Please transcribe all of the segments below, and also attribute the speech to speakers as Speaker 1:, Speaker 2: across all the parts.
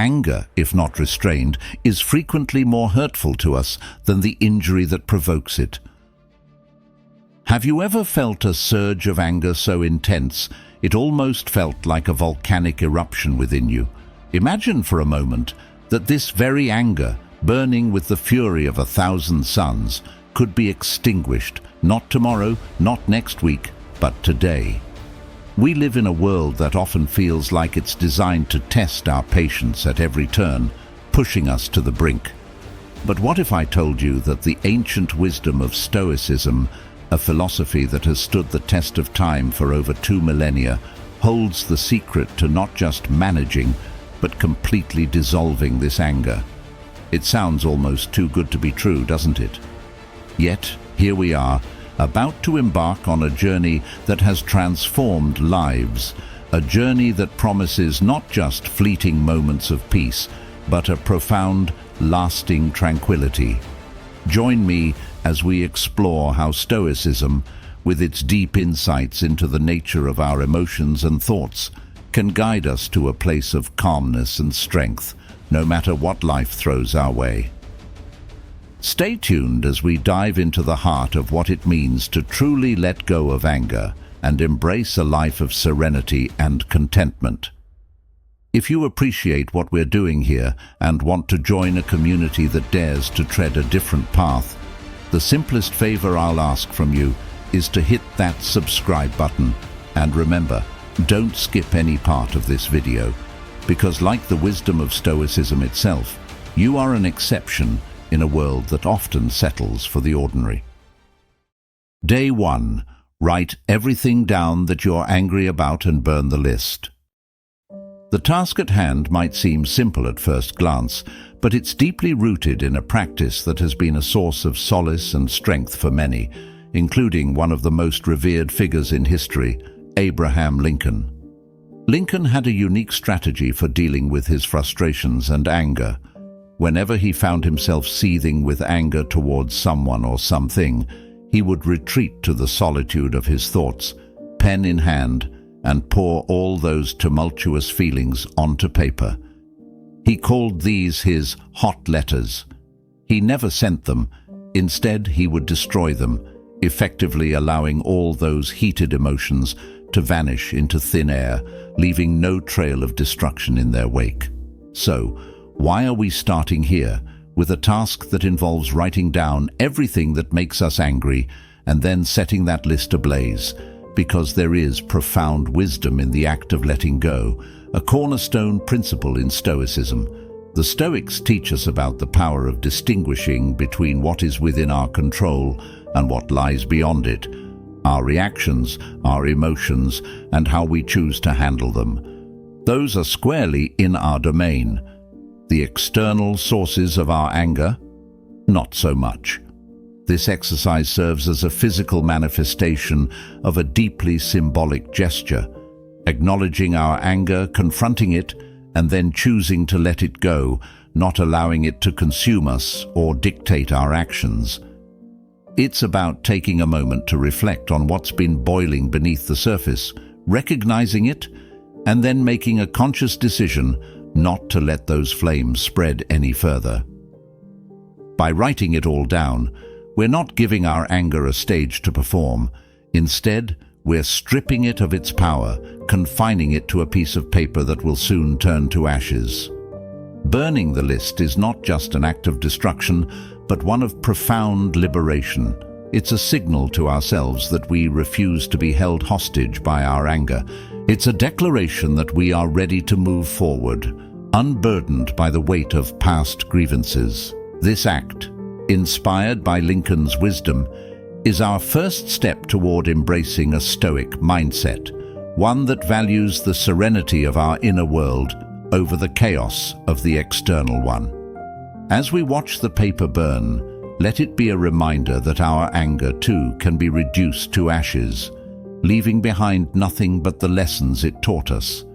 Speaker 1: anger, if not restrained, is frequently more hurtful to us than the injury that provokes it. Have you ever felt a surge of anger so intense it almost felt like a volcanic eruption within you? Imagine for a moment that this very anger, burning with the fury of 1,000 suns, could be extinguished, not tomorrow, not next week, but today. We live in a world that often feels like it's designed to test our patience at every turn, pushing us to the brink. But what if I told you that the ancient wisdom of Stoicism, a philosophy that has stood the test of time for over 2 millennia, holds the secret to not just managing, but completely dissolving this anger? It sounds almost too good to be true, doesn't it? Yet, here we are, about to embark on a journey that has transformed lives, a journey that promises not just fleeting moments of peace, but a profound, lasting tranquility. Join me as we explore how Stoicism, with its deep insights into the nature of our emotions and thoughts, can guide us to a place of calmness and strength, no matter what life throws our way. Stay tuned as we dive into the heart of what it means to truly let go of anger and embrace a life of serenity and contentment. If you appreciate what we're doing here and want to join a community that dares to tread a different path, the simplest favor I'll ask from you is to hit that subscribe button. And remember, don't skip any part of this video, because like the wisdom of Stoicism itself, you are an exception in a world that often settles for the ordinary. Day 1. Write everything down that you're angry about and burn the list. The task at hand might seem simple at first glance, but it's deeply rooted in a practice that has been a source of solace and strength for many, including one of the most revered figures in history, Abraham Lincoln. Lincoln had a unique strategy for dealing with his frustrations and anger. Whenever he found himself seething with anger towards someone or something, he would retreat to the solitude of his thoughts, pen in hand, and pour all those tumultuous feelings onto paper. He called these his hot letters. He never sent them. Instead, he would destroy them, effectively allowing all those heated emotions to vanish into thin air, leaving no trail of destruction in their wake. So, why are we starting here with a task that involves writing down everything that makes us angry and then setting that list ablaze? Because there is profound wisdom in the act of letting go, a cornerstone principle in Stoicism. The Stoics teach us about the power of distinguishing between what is within our control and what lies beyond it, our reactions, our emotions, and how we choose to handle them. Those are squarely in our domain. The external sources of our anger? Not so much. This exercise serves as a physical manifestation of a deeply symbolic gesture, acknowledging our anger, confronting it, and then choosing to let it go, not allowing it to consume us or dictate our actions. It's about taking a moment to reflect on what's been boiling beneath the surface, recognizing it, and then making a conscious decision not to let those flames spread any further. By writing it all down, we're not giving our anger a stage to perform. Instead, we're stripping it of its power, confining it to a piece of paper that will soon turn to ashes. Burning the list is not just an act of destruction, but one of profound liberation. It's a signal to ourselves that we refuse to be held hostage by our anger. It's a declaration that we are ready to move forward, unburdened by the weight of past grievances. This act, inspired by Lincoln's wisdom, is our first step toward embracing a Stoic mindset, one that values the serenity of our inner world over the chaos of the external one. As we watch the paper burn, let it be a reminder that our anger too can be reduced to ashes, leaving behind nothing but the lessons it taught us.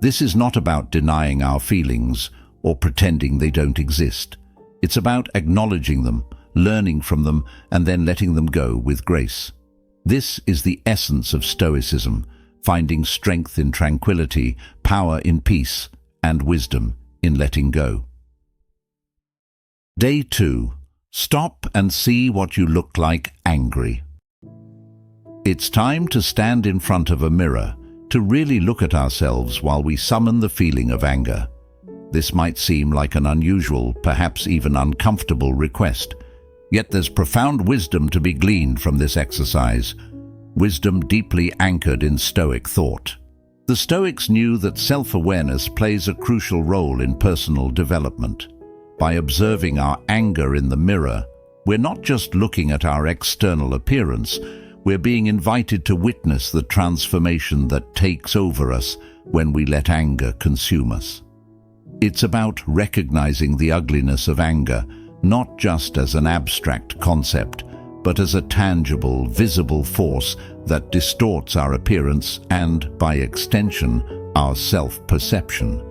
Speaker 1: This is not about denying our feelings or pretending they don't exist. It's about acknowledging them, learning from them, and then letting them go with grace. This is the essence of Stoicism, finding strength in tranquility, power in peace, and wisdom in letting go. Day 2. Stop and see what you look like angry. It's time to stand in front of a mirror, to really look at ourselves while we summon the feeling of anger. This might seem like an unusual, perhaps even uncomfortable request, yet there's profound wisdom to be gleaned from this exercise, wisdom deeply anchored in Stoic thought. The Stoics knew that self-awareness plays a crucial role in personal development. By observing our anger in the mirror, we're not just looking at our external appearance, we're being invited to witness the transformation that takes over us when we let anger consume us. It's about recognizing the ugliness of anger, not just as an abstract concept, but as a tangible, visible force that distorts our appearance and, by extension, our self-perception.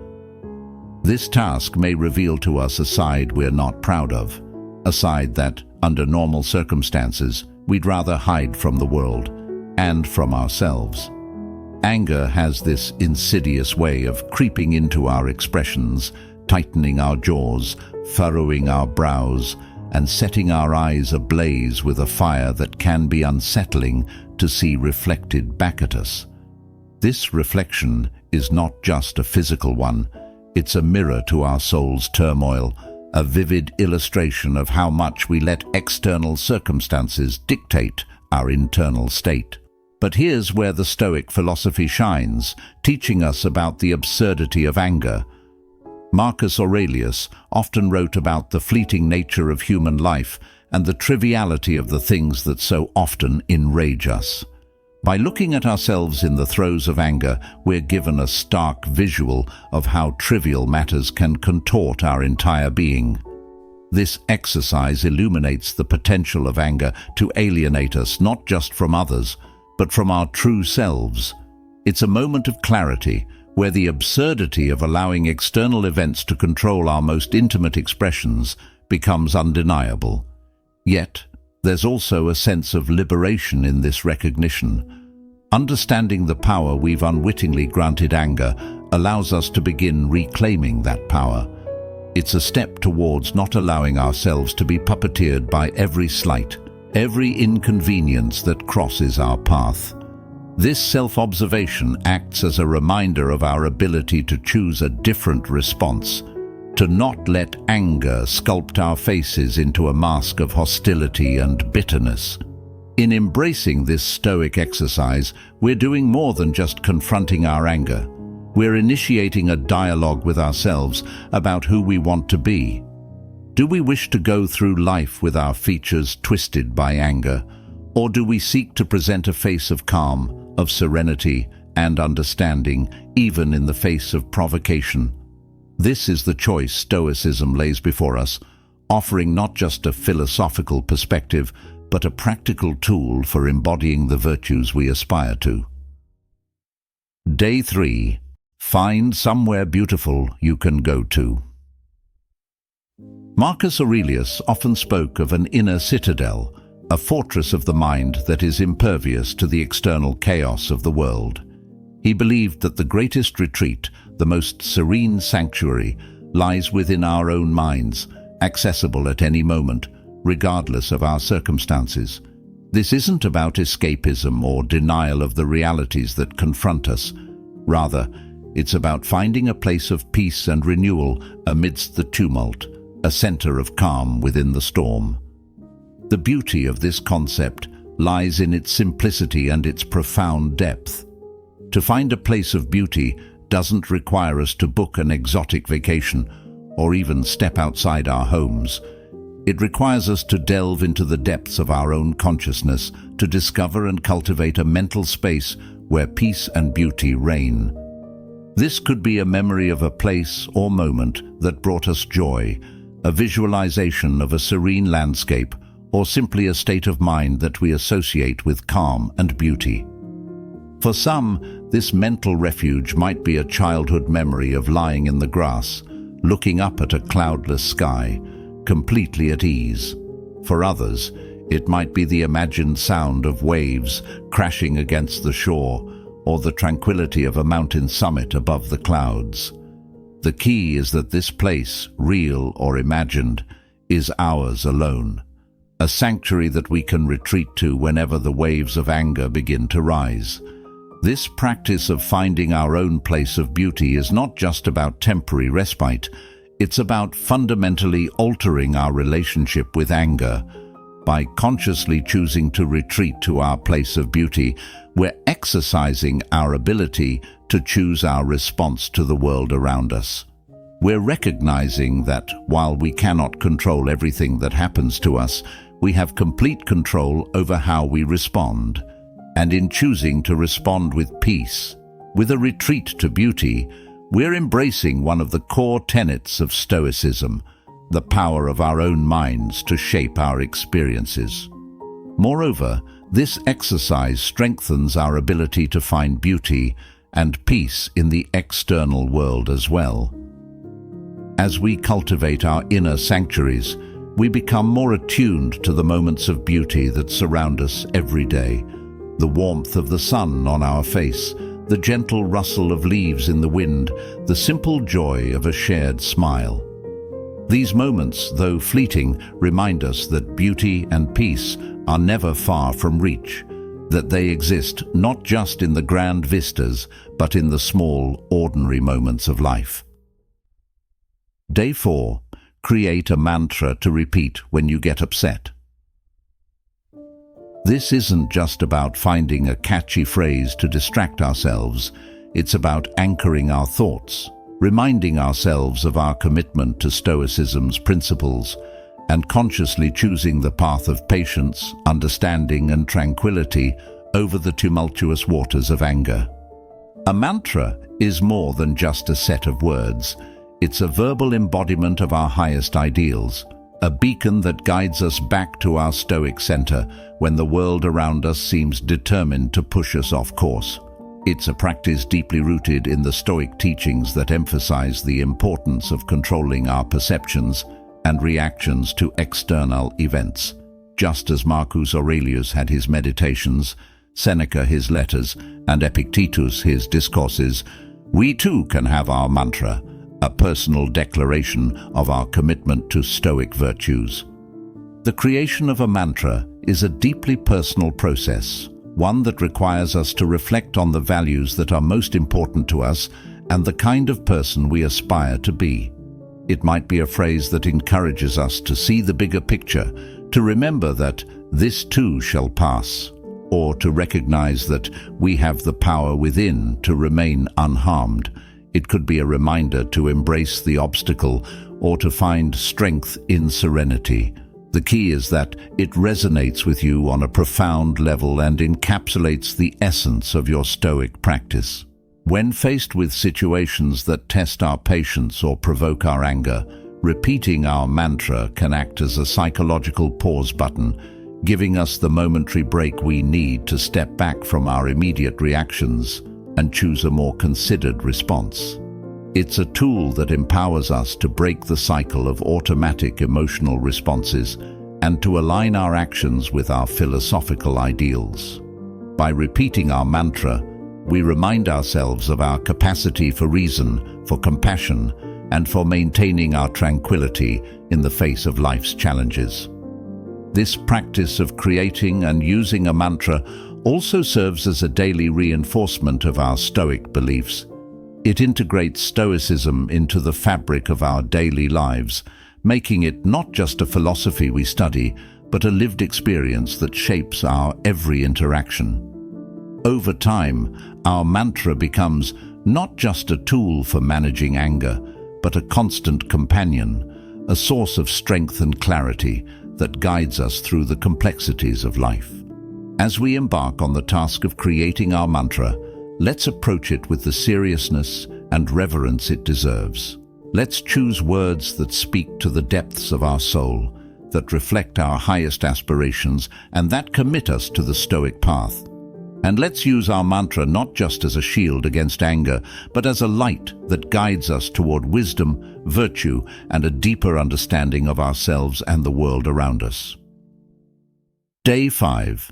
Speaker 1: This task may reveal to us a side we're not proud of, a side that, under normal circumstances, we'd rather hide from the world and from ourselves. Anger has this insidious way of creeping into our expressions, tightening our jaws, furrowing our brows, and setting our eyes ablaze with a fire that can be unsettling to see reflected back at us. This reflection is not just a physical one, it's a mirror to our soul's turmoil, a vivid illustration of how much we let external circumstances dictate our internal state. But here's where the Stoic philosophy shines, teaching us about the absurdity of anger. Marcus Aurelius often wrote about the fleeting nature of human life and the triviality of the things that so often enrage us. By looking at ourselves in the throes of anger, we're given a stark visual of how trivial matters can contort our entire being. This exercise illuminates the potential of anger to alienate us not just from others, but from our true selves. It's a moment of clarity, where the absurdity of allowing external events to control our most intimate expressions becomes undeniable. Yet, there's also a sense of liberation in this recognition. Understanding the power we've unwittingly granted anger allows us to begin reclaiming that power. It's a step towards not allowing ourselves to be puppeteered by every slight, every inconvenience that crosses our path. This self-observation acts as a reminder of our ability to choose a different response, to not let anger sculpt our faces into a mask of hostility and bitterness. In embracing this Stoic exercise, we're doing more than just confronting our anger. We're initiating a dialogue with ourselves about who we want to be. Do we wish to go through life with our features twisted by anger, or do we seek to present a face of calm, of serenity and understanding, even in the face of provocation? This is the choice Stoicism lays before us, offering not just a philosophical perspective, but a practical tool for embodying the virtues we aspire to. Day 3. Find somewhere beautiful you can go to. Marcus Aurelius often spoke of an inner citadel, a fortress of the mind that is impervious to the external chaos of the world. He believed that the greatest retreat, the most serene sanctuary, lies within our own minds, accessible at any moment, regardless of our circumstances. This isn't about escapism or denial of the realities that confront us. Rather, it's about finding a place of peace and renewal amidst the tumult, a center of calm within the storm. The beauty of this concept lies in its simplicity and its profound depth. To find a place of beauty doesn't require us to book an exotic vacation or even step outside our homes. It requires us to delve into the depths of our own consciousness to discover and cultivate a mental space where peace and beauty reign. This could be a memory of a place or moment that brought us joy, a visualization of a serene landscape, or simply a state of mind that we associate with calm and beauty. For some, this mental refuge might be a childhood memory of lying in the grass, looking up at a cloudless sky, completely at ease. For others, it might be the imagined sound of waves crashing against the shore, or the tranquility of a mountain summit above the clouds. The key is that this place, real or imagined, is ours alone, a sanctuary that we can retreat to whenever the waves of anger begin to rise. This practice of finding our own place of beauty is not just about temporary respite, it's about fundamentally altering our relationship with anger. By consciously choosing to retreat to our place of beauty, we're exercising our ability to choose our response to the world around us. We're recognizing that while we cannot control everything that happens to us, we have complete control over how we respond. And in choosing to respond with peace, with a retreat to beauty, we're embracing one of the core tenets of Stoicism, the power of our own minds to shape our experiences. Moreover, this exercise strengthens our ability to find beauty and peace in the external world as well. As we cultivate our inner sanctuaries, we become more attuned to the moments of beauty that surround us every day. The warmth of the sun on our face, the gentle rustle of leaves in the wind, the simple joy of a shared smile. These moments, though fleeting, remind us that beauty and peace are never far from reach, that they exist not just in the grand vistas, but in the small, ordinary moments of life. Day 4. Create a mantra to repeat when you get upset. This isn't just about finding a catchy phrase to distract ourselves, it's about anchoring our thoughts, reminding ourselves of our commitment to Stoicism's principles, and consciously choosing the path of patience, understanding, and tranquility over the tumultuous waters of anger. A mantra is more than just a set of words. It's a verbal embodiment of our highest ideals, a beacon that guides us back to our Stoic center when the world around us seems determined to push us off course. It's a practice deeply rooted in the Stoic teachings that emphasize the importance of controlling our perceptions and reactions to external events. Just as Marcus Aurelius had his meditations, Seneca his letters, and Epictetus his discourses, we too can have our mantra, a personal declaration of our commitment to Stoic virtues. The creation of a mantra is a deeply personal process, one that requires us to reflect on the values that are most important to us and the kind of person we aspire to be. It might be a phrase that encourages us to see the bigger picture, to remember that this too shall pass, or to recognize that we have the power within to remain unharmed. It could be a reminder to embrace the obstacle or to find strength in serenity. The key is that it resonates with you on a profound level and encapsulates the essence of your Stoic practice. When faced with situations that test our patience or provoke our anger, repeating our mantra can act as a psychological pause button, giving us the momentary break we need to step back from our immediate reactions and choose a more considered response. It's a tool that empowers us to break the cycle of automatic emotional responses and to align our actions with our philosophical ideals. By repeating our mantra, we remind ourselves of our capacity for reason, for compassion, and for maintaining our tranquility in the face of life's challenges. This practice of creating and using a mantra also serves as a daily reinforcement of our Stoic beliefs. It integrates Stoicism into the fabric of our daily lives, making it not just a philosophy we study, but a lived experience that shapes our every interaction. Over time, our mantra becomes not just a tool for managing anger, but a constant companion, a source of strength and clarity that guides us through the complexities of life. As we embark on the task of creating our mantra, let's approach it with the seriousness and reverence it deserves. Let's choose words that speak to the depths of our soul, that reflect our highest aspirations, and that commit us to the Stoic path. And let's use our mantra not just as a shield against anger, but as a light that guides us toward wisdom, virtue, and a deeper understanding of ourselves and the world around us. Day 5.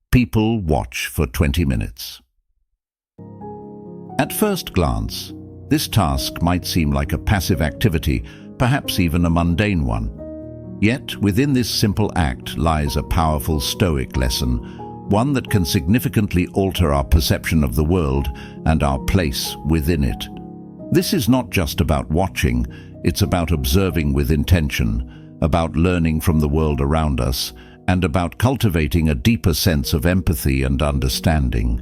Speaker 1: People watch for 20 minutes. At first glance, This task might seem like a passive activity, perhaps even a mundane one. Yet, within this simple act lies a powerful Stoic lesson, one that can significantly alter our perception of the world and our place within it. This is not just about watching, it's about observing with intention, about learning from the world around us, and about cultivating a deeper sense of empathy and understanding.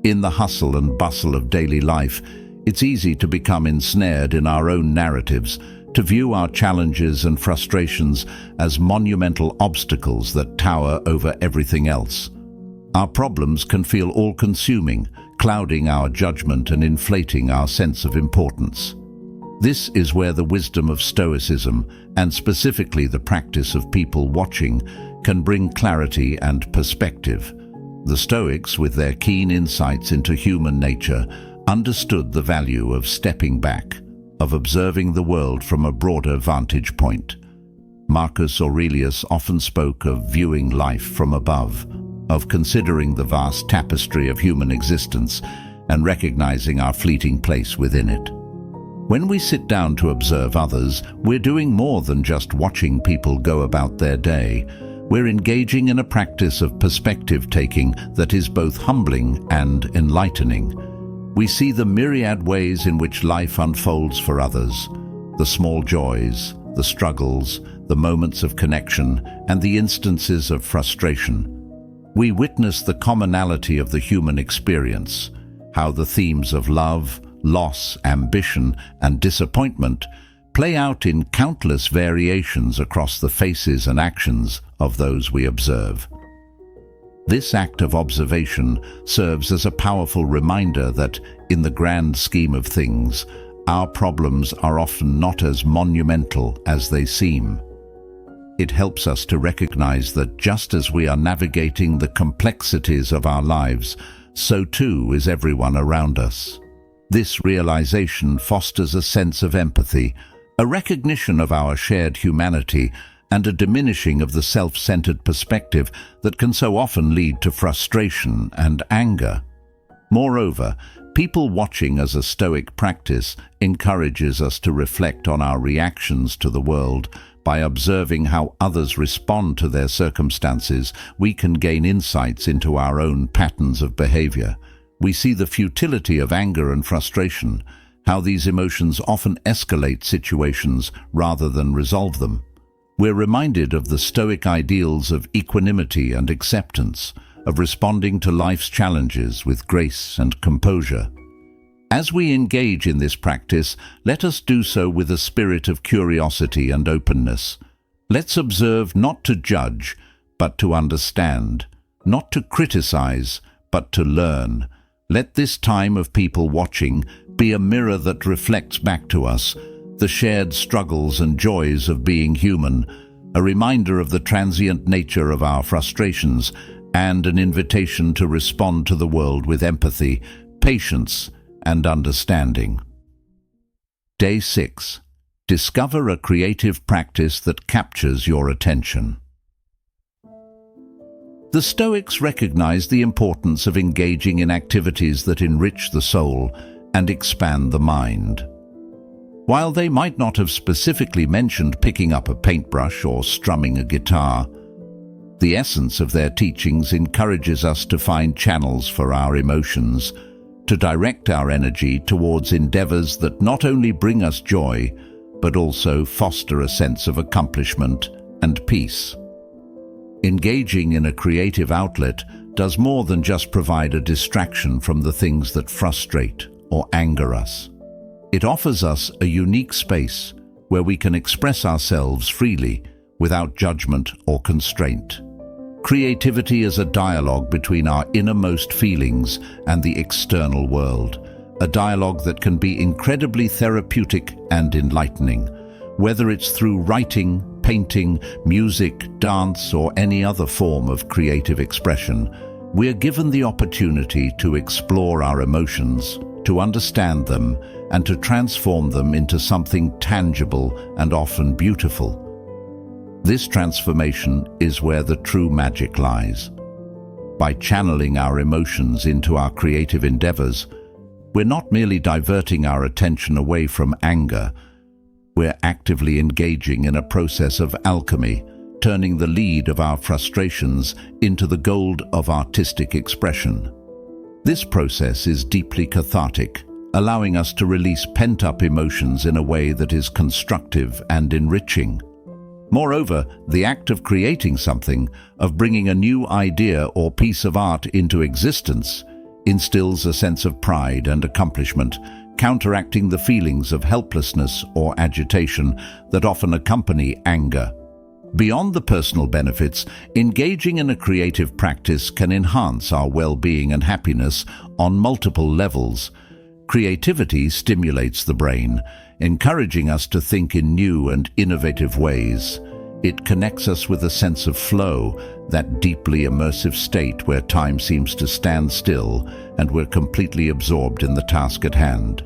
Speaker 1: In the hustle and bustle of daily life, it's easy to become ensnared in our own narratives, to view our challenges and frustrations as monumental obstacles that tower over everything else. Our problems can feel all-consuming, clouding our judgment and inflating our sense of importance. This is where the wisdom of Stoicism, and specifically the practice of people watching, can bring clarity and perspective. The Stoics, with their keen insights into human nature, understood the value of stepping back, of observing the world from a broader vantage point. Marcus Aurelius often spoke of viewing life from above, of considering the vast tapestry of human existence and recognizing our fleeting place within it. When we sit down to observe others, we're doing more than just watching people go about their day. We're engaging in a practice of perspective-taking that is both humbling and enlightening. We see the myriad ways in which life unfolds for others, the small joys, the struggles, the moments of connection, and the instances of frustration. We witness the commonality of the human experience, how the themes of love, loss, ambition, and disappointment play out in countless variations across the faces and actions of those we observe. This act of observation serves as a powerful reminder that, in the grand scheme of things, our problems are often not as monumental as they seem. It helps us to recognize that just as we are navigating the complexities of our lives, so too is everyone around us. This realization fosters a sense of empathy, a recognition of our shared humanity, and a diminishing of the self-centered perspective that can so often lead to frustration and anger. Moreover, people watching as a Stoic practice encourages us to reflect on our reactions to the world. By observing how others respond to their circumstances, we can gain insights into our own patterns of behavior. We see the futility of anger and frustration, how these emotions often escalate situations rather than resolve them. We're reminded of the Stoic ideals of equanimity and acceptance, of responding to life's challenges with grace and composure. As we engage in this practice, let us do so with a spirit of curiosity and openness. Let's observe not to judge, but to understand, not to criticize, but to learn. Let this time of people watching be a mirror that reflects back to us the shared struggles and joys of being human, a reminder of the transient nature of our frustrations, and an invitation to respond to the world with empathy, patience, and understanding. Day 6. Discover a creative practice that captures your attention. The Stoics recognized the importance of engaging in activities that enrich the soul and expand the mind. While they might not have specifically mentioned picking up a paintbrush or strumming a guitar, the essence of their teachings encourages us to find channels for our emotions, to direct our energy towards endeavors that not only bring us joy, but also foster a sense of accomplishment and peace. Engaging in a creative outlet does more than just provide a distraction from the things that frustrate or anger us. It offers us a unique space where we can express ourselves freely without judgment or constraint. Creativity is a dialogue between our innermost feelings and the external world, a dialogue that can be incredibly therapeutic and enlightening, whether it's through writing, painting, music, dance, or any other form of creative expression. We're given the opportunity to explore our emotions, to understand them, and to transform them into something tangible and often beautiful. This transformation is where the true magic lies. By channeling our emotions into our creative endeavors, we're not merely diverting our attention away from anger. We're actively engaging in a process of alchemy, turning the lead of our frustrations into the gold of artistic expression. This process is deeply cathartic, allowing us to release pent-up emotions in a way that is constructive and enriching. Moreover, the act of creating something, of bringing a new idea or piece of art into existence, instills a sense of pride and accomplishment, counteracting the feelings of helplessness or agitation that often accompany anger. Beyond the personal benefits, engaging in a creative practice can enhance our well-being and happiness on multiple levels. Creativity stimulates the brain, encouraging us to think in new and innovative ways. It connects us with a sense of flow, that deeply immersive state where time seems to stand still and we're completely absorbed in the task at hand.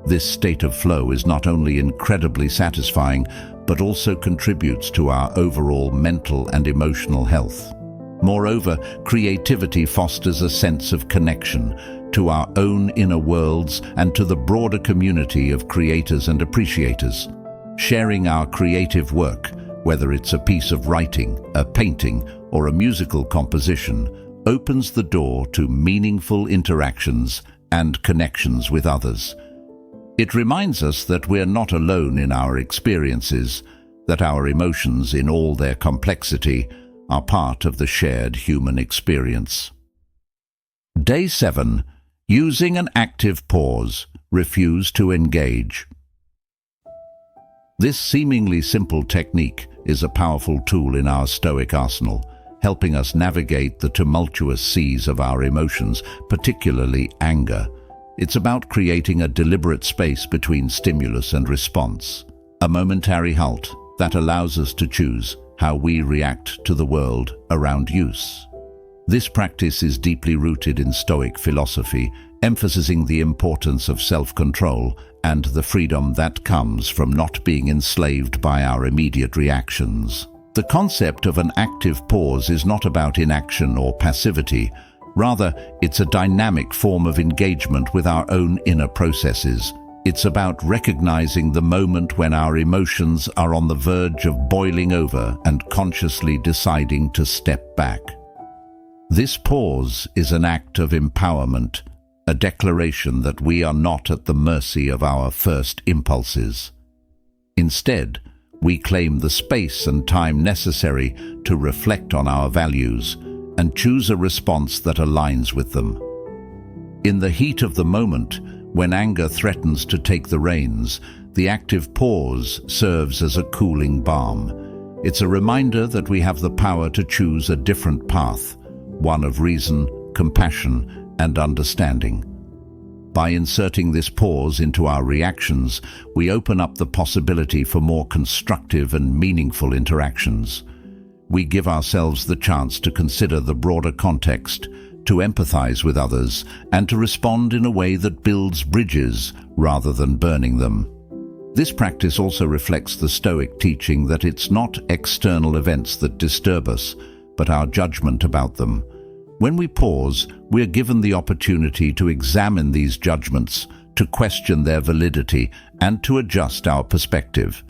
Speaker 1: This state of flow is not only incredibly satisfying, but also contributes to our overall mental and emotional health. Moreover, creativity fosters a sense of connection to our own inner worlds and to the broader community of creators and appreciators. Sharing our creative work, whether it's a piece of writing, a painting, or a musical composition, opens the door to meaningful interactions and connections with others. It reminds us that we're not alone in our experiences, that our emotions, in all their complexity, are part of the shared human experience. Day 7. Using an active pause. Refuse to engage. This seemingly simple technique is a powerful tool in our Stoic arsenal, helping us navigate the tumultuous seas of our emotions, particularly anger. It's about creating a deliberate space between stimulus and response, a momentary halt that allows us to choose how we react to the world around us. This practice is deeply rooted in Stoic philosophy, emphasizing the importance of self-control and the freedom that comes from not being enslaved by our immediate reactions. The concept of an active pause is not about inaction or passivity. Rather, it's a dynamic form of engagement with our own inner processes. It's about recognizing the moment when our emotions are on the verge of boiling over and consciously deciding to step back. This pause is an act of empowerment, a declaration that we are not at the mercy of our first impulses. Instead, we claim the space and time necessary to reflect on our values and choose a response that aligns with them. In the heat of the moment, when anger threatens to take the reins, the active pause serves as a cooling balm. It's a reminder that we have the power to choose a different path, one of reason, compassion, and understanding. By inserting this pause into our reactions, we open up the possibility for more constructive and meaningful interactions. We give ourselves the chance to consider the broader context, to empathize with others, and to respond in a way that builds bridges rather than burning them. This practice also reflects the Stoic teaching that it's not external events that disturb us, but our judgment about them. When we pause, we are given the opportunity to examine these judgments, to question their validity, and to adjust our perspective.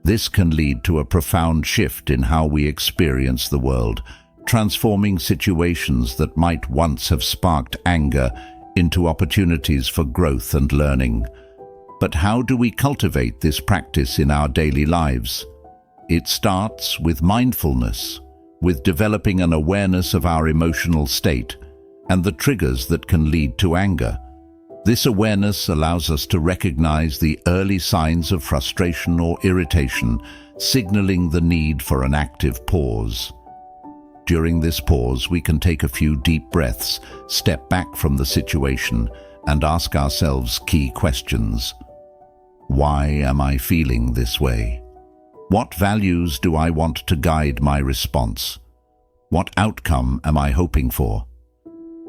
Speaker 1: This can lead to a profound shift in how we experience the world, transforming situations that might once have sparked anger into opportunities for growth and learning. But how do we cultivate this practice in our daily lives? It starts with mindfulness, with developing an awareness of our emotional state and the triggers that can lead to anger. This awareness allows us to recognize the early signs of frustration or irritation, signaling the need for an active pause. During this pause, we can take a few deep breaths, step back from the situation, and ask ourselves key questions. Why am I feeling this way? What values do I want to guide my response? What outcome am I hoping for?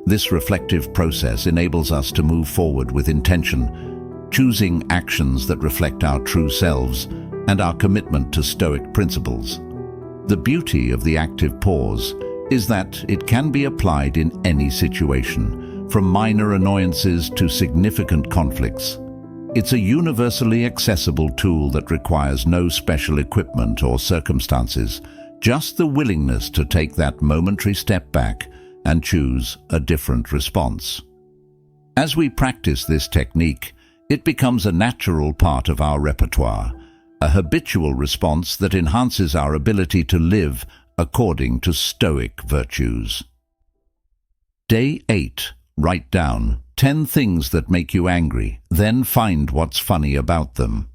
Speaker 1: This reflective process enables us to move forward with intention, choosing actions that reflect our true selves and our commitment to Stoic principles. The beauty of the active pause is that it can be applied in any situation, from minor annoyances to significant conflicts. It's a universally accessible tool that requires no special equipment or circumstances, just the willingness to take that momentary step back and choose a different response. As we practice this technique, it becomes a natural part of our repertoire, a habitual response that enhances our ability to live according to Stoic virtues. Day 8. Write down 10 things that make you angry, then find what's funny about them.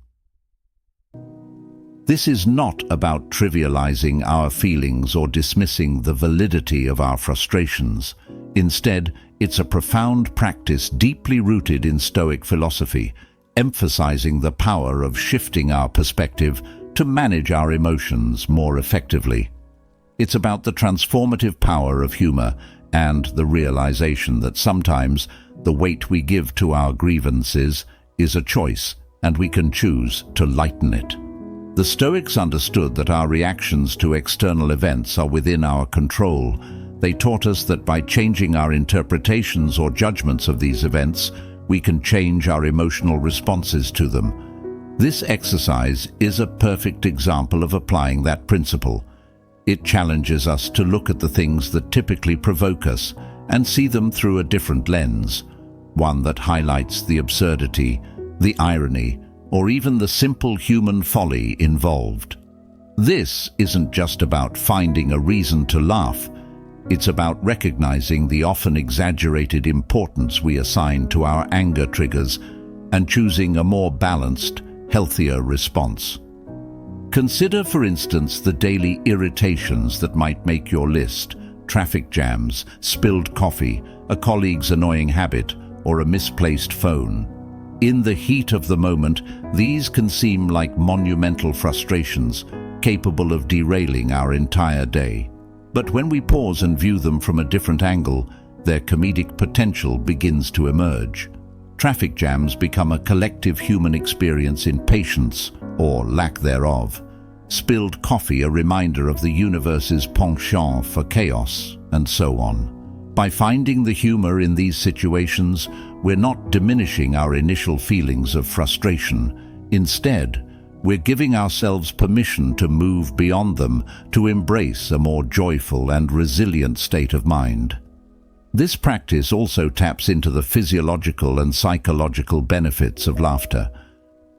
Speaker 1: This is not about trivializing our feelings or dismissing the validity of our frustrations. Instead, it's a profound practice deeply rooted in Stoic philosophy, emphasizing the power of shifting our perspective to manage our emotions more effectively. It's about the transformative power of humor and the realization that sometimes the weight we give to our grievances is a choice, and we can choose to lighten it. The Stoics understood that our reactions to external events are within our control. They taught us that by changing our interpretations or judgments of these events, we can change our emotional responses to them. This exercise is a perfect example of applying that principle. It challenges us to look at the things that typically provoke us and see them through a different lens, one that highlights the absurdity, the irony, or even the simple human folly involved. This isn't just about finding a reason to laugh. It's about recognizing the often exaggerated importance we assign to our anger triggers and choosing a more balanced, healthier response. Consider, for instance, the daily irritations that might make your list: traffic jams, spilled coffee, a colleague's annoying habit, or a misplaced phone. In the heat of the moment, these can seem like monumental frustrations, capable of derailing our entire day. But when we pause and view them from a different angle, their comedic potential begins to emerge. Traffic jams become a collective human experience in patience, or lack thereof. Spilled coffee a reminder of the universe's penchant for chaos, and so on. By finding the humor in these situations, we're not diminishing our initial feelings of frustration. Instead, we're giving ourselves permission to move beyond them, to embrace a more joyful and resilient state of mind. This practice also taps into the physiological and psychological benefits of laughter.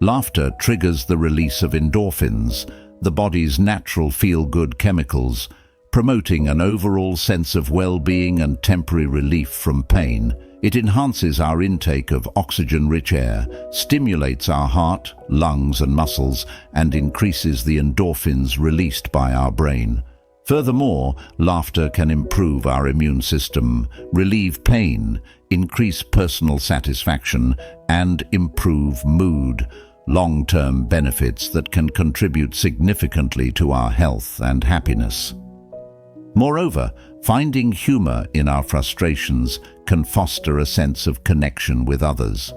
Speaker 1: Laughter triggers the release of endorphins, the body's natural feel-good chemicals, promoting an overall sense of well-being and temporary relief from pain. It enhances our intake of oxygen-rich air, stimulates our heart, lungs, and muscles, and increases the endorphins released by our brain. Furthermore, laughter can improve our immune system, relieve pain, increase personal satisfaction, and improve mood, long-term benefits that can contribute significantly to our health and happiness. Moreover, finding humor in our frustrations can foster a sense of connection with others.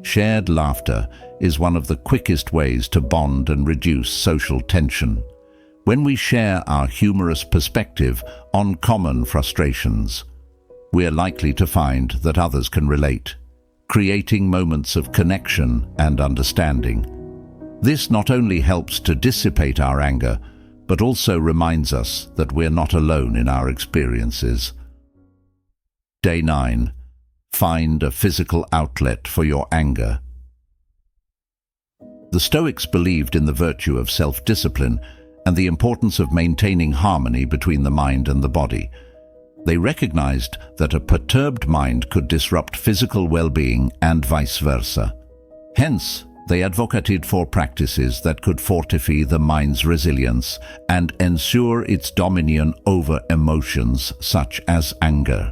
Speaker 1: Shared laughter is one of the quickest ways to bond and reduce social tension. When we share our humorous perspective on common frustrations, we are likely to find that others can relate, creating moments of connection and understanding. This not only helps to dissipate our anger, but also reminds us that we're not alone in our experiences. Day 9. Find a physical outlet for your anger. The Stoics believed in the virtue of self-discipline and the importance of maintaining harmony between the mind and the body. They recognized that a perturbed mind could disrupt physical well-being and vice versa. Hence, they advocated for practices that could fortify the mind's resilience and ensure its dominion over emotions such as anger.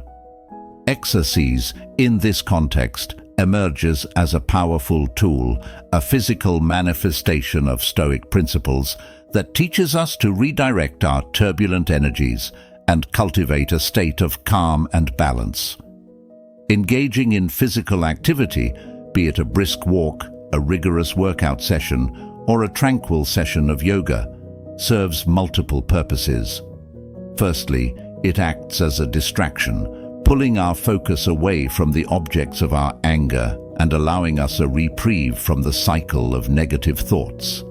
Speaker 1: Exercise, in this context, emerges as a powerful tool, a physical manifestation of Stoic principles that teaches us to redirect our turbulent energies and cultivate a state of calm and balance. Engaging in physical activity, be it a brisk walk, a rigorous workout session, or a tranquil session of yoga, serves multiple purposes. Firstly, it acts as a distraction, pulling our focus away from the objects of our anger and allowing us a reprieve from the cycle of negative thoughts.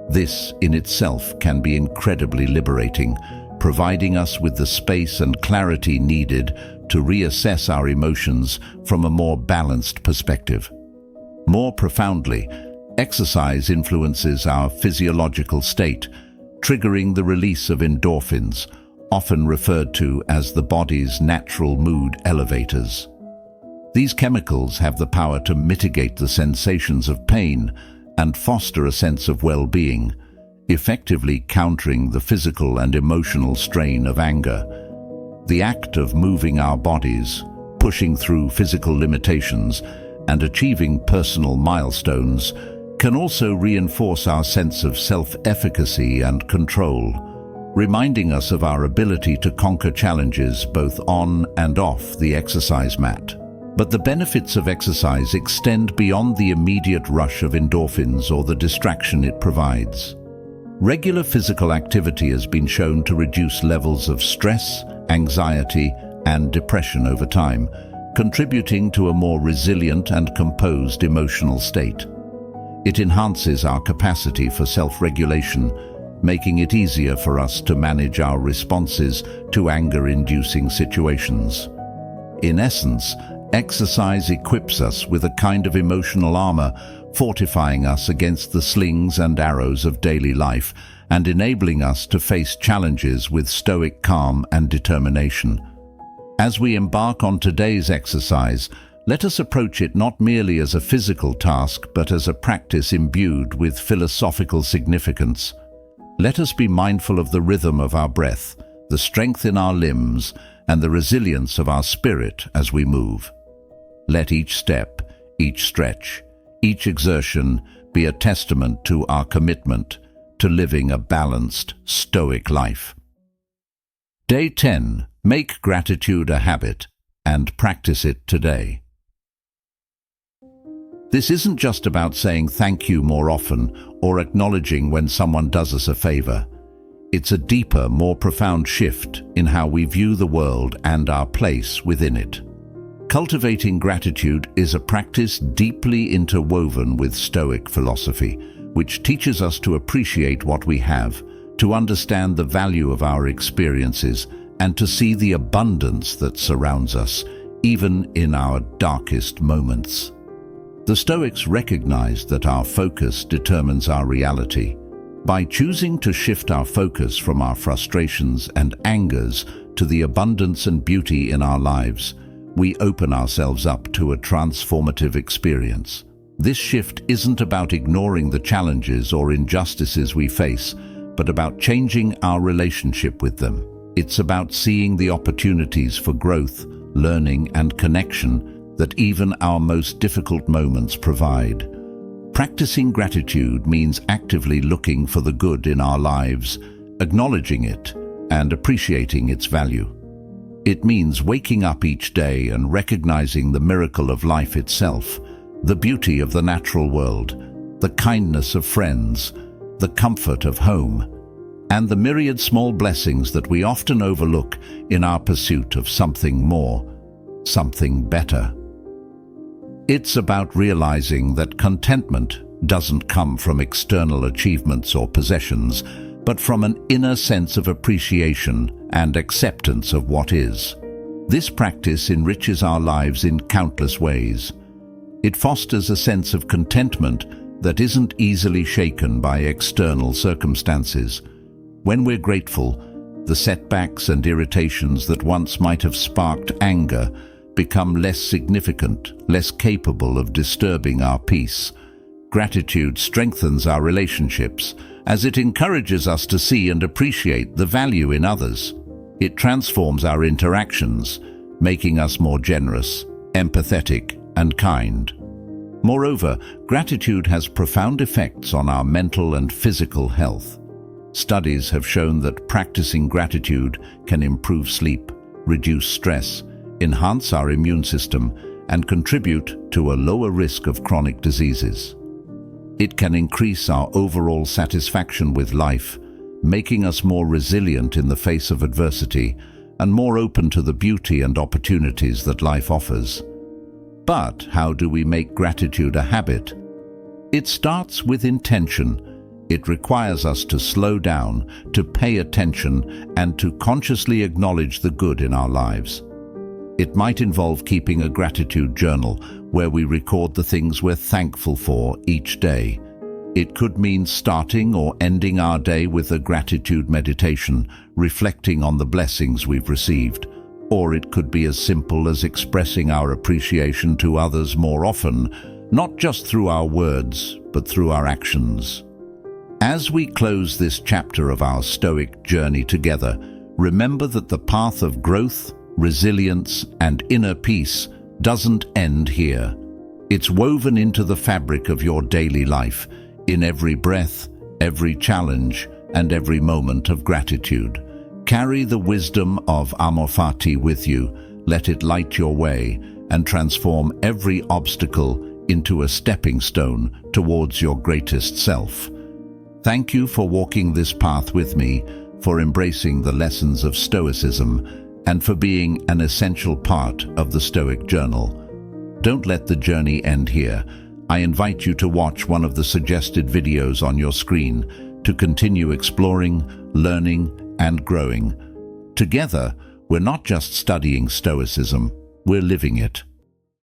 Speaker 1: This in itself can be incredibly liberating, providing us with the space and clarity needed to reassess our emotions from a more balanced perspective. More profoundly, exercise influences our physiological state, triggering the release of endorphins, often referred to as the body's natural mood elevators. These chemicals have the power to mitigate the sensations of pain and foster a sense of well-being, effectively countering the physical and emotional strain of anger. The act of moving our bodies, pushing through physical limitations, and achieving personal milestones can also reinforce our sense of self-efficacy and control, reminding us of our ability to conquer challenges both on and off the exercise mat. But the benefits of exercise extend beyond the immediate rush of endorphins or the distraction it provides. Regular physical activity has been shown to reduce levels of stress, anxiety, and depression over time, contributing to a more resilient and composed emotional state. It enhances our capacity for self-regulation, making it easier for us to manage our responses to anger-inducing situations. In essence, exercise equips us with a kind of emotional armor, fortifying us against the slings and arrows of daily life and enabling us to face challenges with stoic calm and determination. As we embark on today's exercise, let us approach it not merely as a physical task, but as a practice imbued with philosophical significance. Let us be mindful of the rhythm of our breath, the strength in our limbs, and the resilience of our spirit as we move. Let each step, each stretch, each exertion be a testament to our commitment to living a balanced, stoic life. Day 10. Make gratitude a habit and practice it today. This isn't just about saying thank you more often or acknowledging when someone does us a favor. It's a deeper, more profound shift in how we view the world and our place within it. Cultivating gratitude is a practice deeply interwoven with Stoic philosophy, which teaches us to appreciate what we have, to understand the value of our experiences, and to see the abundance that surrounds us, even in our darkest moments. The Stoics recognized that our focus determines our reality. By choosing to shift our focus from our frustrations and angers to the abundance and beauty in our lives, we open ourselves up to a transformative experience. This shift isn't about ignoring the challenges or injustices we face, but about changing our relationship with them. It's about seeing the opportunities for growth, learning, and connection that even our most difficult moments provide. Practicing gratitude means actively looking for the good in our lives, acknowledging it, and appreciating its value. It means waking up each day and recognizing the miracle of life itself, the beauty of the natural world, the kindness of friends, the comfort of home, and the myriad small blessings that we often overlook in our pursuit of something more, something better. It's about realizing that contentment doesn't come from external achievements or possessions, but from an inner sense of appreciation and acceptance of what is. This practice enriches our lives in countless ways. It fosters a sense of contentment that isn't easily shaken by external circumstances. When we're grateful, the setbacks and irritations that once might have sparked anger become less significant, less capable of disturbing our peace. Gratitude strengthens our relationships, as it encourages us to see and appreciate the value in others. It transforms our interactions, making us more generous, empathetic, and kind. Moreover, gratitude has profound effects on our mental and physical health. Studies have shown that practicing gratitude can improve sleep, reduce stress, enhance our immune system, and contribute to a lower risk of chronic diseases. It can increase our overall satisfaction with life, making us more resilient in the face of adversity, and more open to the beauty and opportunities that life offers. But how do we make gratitude a habit? It starts with intention. It requires us to slow down, to pay attention, and to consciously acknowledge the good in our lives. It might involve keeping a gratitude journal where we record the things we're thankful for each day. It could mean starting or ending our day with a gratitude meditation, reflecting on the blessings we've received. Or it could be as simple as expressing our appreciation to others more often, not just through our words, but through our actions. As we close this chapter of our Stoic journey together, remember that the path of growth, resilience, and inner peace doesn't end here. It's woven into the fabric of your daily life, in every breath, every challenge, and every moment of gratitude. Carry the wisdom of Amor Fati with you, let it light your way, and transform every obstacle into a stepping stone towards your greatest self. Thank you for walking this path with me, for embracing the lessons of Stoicism, and for being an essential part of the Stoic Journal. Don't let the journey end here. I invite you to watch one of the suggested videos on your screen to continue exploring, learning, and growing. Together, we're not just studying Stoicism, we're living it.